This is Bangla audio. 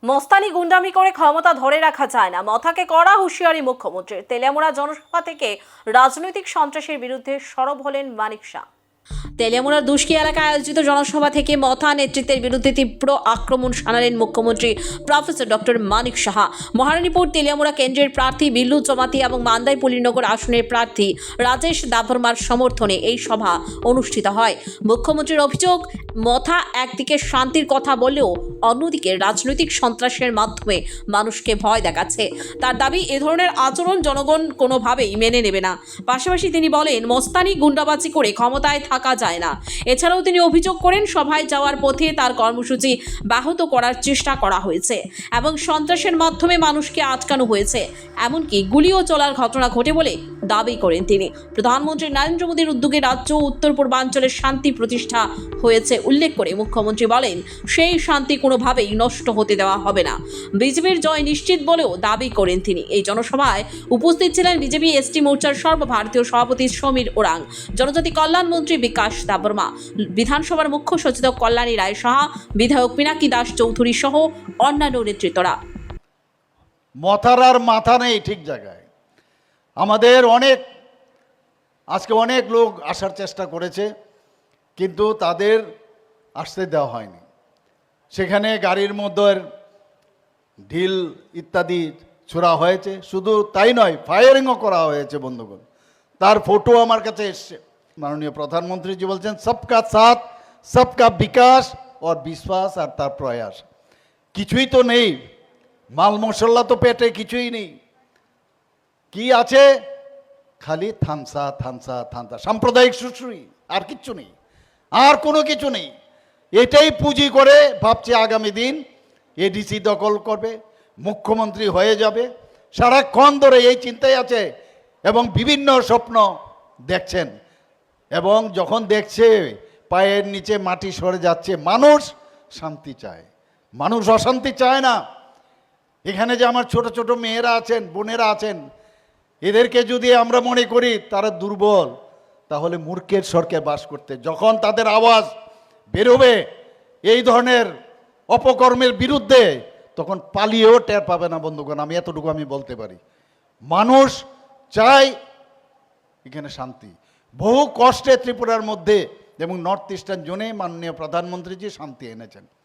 মস্তানি গুন্ডামি করে ক্ষমতা ধরে রাখা যায় না, মথাকে কড়া হুঁশিয়ারি মুখ্যমন্ত্রীর। তেলিয়ামুড়া জনসভা থেকে রাজনৈতিক সন্ত্রাসের বিরুদ্ধে সরব হলেন মানিক শাহ। তেলিয়ামুড়ার দুষ্কি এলাকায় আয়োজিত জনসভা থেকে মথা নেতৃত্বের বিরুদ্ধে তীব্র আক্রমণ শানালেন মুখ্যমন্ত্রী প্রফেসর ডক্টর মানিক সাহা। মহারানীপুর তেলিয়ামুড়া কেন্দ্রের প্রার্থী বিল্লু জমাতি এবং মান্দাই পুলিনগর আসনের প্রার্থী রাজেশ দাভরমার সমর্থনে এই সভা অনুষ্ঠিত হয়। মুখ্যমন্ত্রীর অভিযোগ, মথা একদিকে শান্তির কথা বললেও অন্যদিকে রাজনৈতিক সন্ত্রাসের মাধ্যমে মানুষকে ভয় দেখাচ্ছে। তার দাবি, এ ধরনের আচরণ জনগণ কোনোভাবেই মেনে নেবে না। পাশাপাশি তিনি বলেন, মস্তানি গুন্ডাবাজি করে ক্ষমতায় থাকা যায় না। এছাড়াও তিনি অভিযোগ করেন, সভায় যাওয়ার পথে তার কর্মসূচি ব্যাহত করার চেষ্টা করা হয়েছে এবং সন্ত্রাসের মাধ্যমে মানুষকে আটকানো হয়েছে, এমনকি গুলিও চলার ঘটনা ঘটে বলে দাবি করেন তিনি। প্রধানমন্ত্রী নরেন্দ্র মোদীর উদ্যোগে রাজ্য ও উত্তর পূর্বাঞ্চলের শান্তি প্রতিষ্ঠা হয়েছে উল্লেখ করে মুখ্যমন্ত্রী বলেন, সেই শান্তি কোনোভাবেই নষ্ট হতে দেওয়া হবে না। বিজেপির জয় নিশ্চিত বলেও দাবি করেন তিনি। এই জনসভায় উপস্থিত ছিলেন বিজেপি এসটি মোর্চার সর্বভারতীয় সভাপতি সমীর ওরাং, জনজাতি কল্যাণ মন্ত্রী বিকাশ দাবরমা, বিধানসভার মুখ্য সচেতক কল্যাণী রায় সাহা, বিধায়ক পিনাকি দাস চৌধুরী সহ অন্যান্য নেতৃত্বরা। মথার আর মাথা নেই ঠিক জায়গায়। আমাদের আজকে অনেক লোক আসার চেষ্টা করেছে, কিন্তু তাদের আসতে দেওয়া হয়নি। সেখানে গাড়ির মধ্যে ঢিল ইত্যাদি ছোড়া হয়েছে। শুধু তাই নয়, ফায়ারিংও করা হয়েছে বন্ধুগণ। তার ফটো আমার কাছে এসছে। মাননীয় প্রধানমন্ত্রীজি বলছেন, সবকা সাথ সবকা বিকাশ আর বিশ্বাস, আর তার প্রয়াস। কিছুই তো নেই, মাল মশলা তো পেটে কিছুই নেই। কি আছে? খালি থামসা থামসা থামসা, সাম্প্রদায়িক সুশ্রী, আর কিচ্ছু নেই, আর কোনো কিছু নেই। এটাই পুঁজি করে ভাবছে আগামী দিন এডিসি দখল করবে, মুখ্যমন্ত্রী হয়ে যাবে। সারাক্ষণ ধরে এই চিন্তায় আছে এবং বিভিন্ন স্বপ্ন দেখছেন। এবং যখন দেখছে পায়ের নিচে মাটি সরে যাচ্ছে, মানুষ শান্তি চায়, মানুষ অশান্তি চায় না। এখানে যে আমার ছোট ছোট মেয়েরা আছেন, বোনেরা আছেন, এদেরকে যদি আমরা মনে করি তারা দুর্বল, তাহলে মূর্খের স্বর্গে বাস করতে। যখন তাদের আওয়াজ বেরোবে এই ধরনের অপকর্মের বিরুদ্ধে, তখন পালিয়েও টের পাবে না বন্ধুগণ। আমি এতটুকু বলতে পারি, মানুষ চায় এখানে শান্তি। বহু কষ্টে ত্রিপুরার মধ্যে এবং নর্থ ইস্টার্ন জোনে মাননীয় প্রধানমন্ত্রীজি শান্তি এনেছেন।